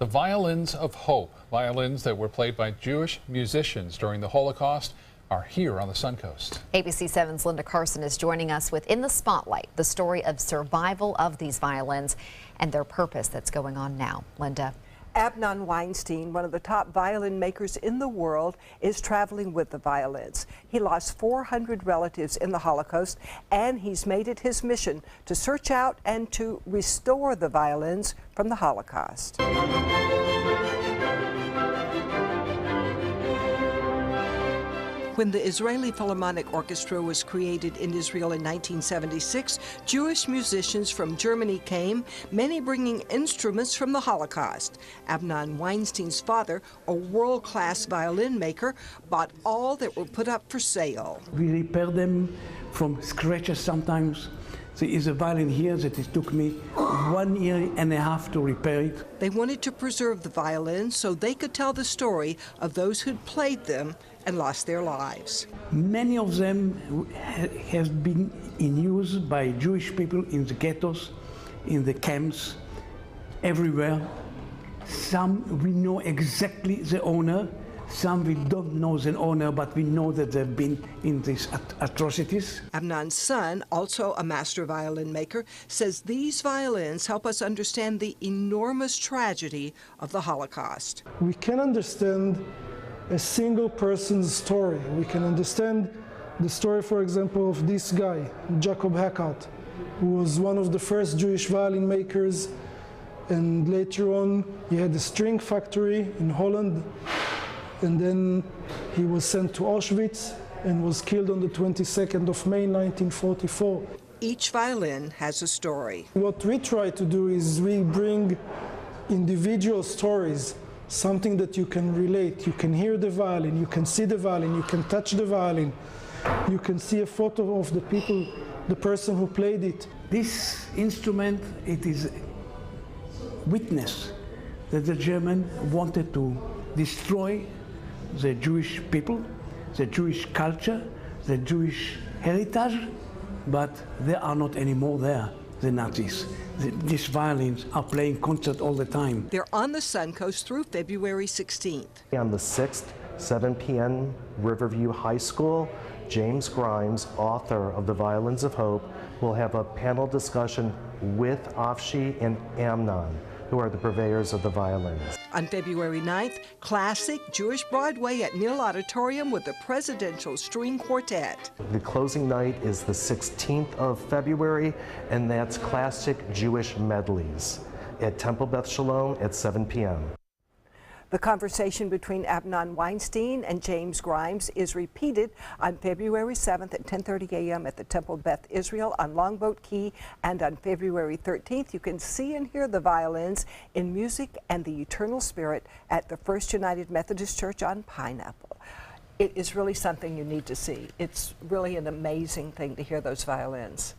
The Violins of Hope, violins that were played by Jewish musicians during the Holocaust, are here on the Suncoast. ABC 7's Linda Carson is joining us with In the Spotlight, the story of survival of these violins and their purpose that's going on now. Linda. Amnon Weinstein, one of the top violin makers in the world, is traveling with the violins. He lost 400 relatives in the Holocaust, and he's made it his mission to search out and to restore the violins from the Holocaust. When the Israeli Philharmonic Orchestra was created in Israel in 1976, Jewish musicians from Germany came, many bringing instruments from the Holocaust. Amnon Weinstein's father, a world-class violin maker, bought all that were put up for sale. We repair them from scratches sometimes. There is a violin here that it took me 1.5 years to repair it. They wanted to preserve the violins so they could tell the story of those who'd played them and lost their lives. Many of them have been in use by Jewish people in the ghettos, in the camps, everywhere. Some we know exactly the owner, some we don't know the owner, but we know that they've been in these atrocities. Amnon's son, also a master violin maker, says these violins help us understand the enormous tragedy of the Holocaust. We can understand a single person's story. We can understand the story, for example, of this guy, Jacob Hackert, who was one of the first Jewish violin makers, and later on he had a string factory in Holland, and then he was sent to Auschwitz and was killed on the 22nd of May 1944. Each violin has a story. What we try to do is we bring individual stories, something that you can relate. You can hear the violin, you can see the violin, you can touch the violin, you can see a photo of the person who played it. This instrument, it is witness that the German wanted to destroy the Jewish people, the Jewish culture, the Jewish heritage, but they are not anymore there, the Nazis. These violins are playing concert all the time. They're on the Suncoast through February 16th. On the 6th, 7 p.m., Riverview High School, James Grimes, author of The Violins of Hope, will have a panel discussion with Afshi and Amnon, who are the purveyors of the violins. On February 9th, classic Jewish Broadway at Neal Auditorium with the Presidential String Quartet. The closing night is the 16th of February, and that's classic Jewish medleys at Temple Beth Shalom at 7 p.m. The conversation between Amnon Weinstein and James Grimes is repeated on February 7th at 10:30 a.m. at the Temple Beth Israel on Longboat Key, and on February 13th you can see and hear the violins in Music and the Eternal Spirit at the First United Methodist Church on Pineapple. It is really something you need to see. It's really an amazing thing to hear those violins.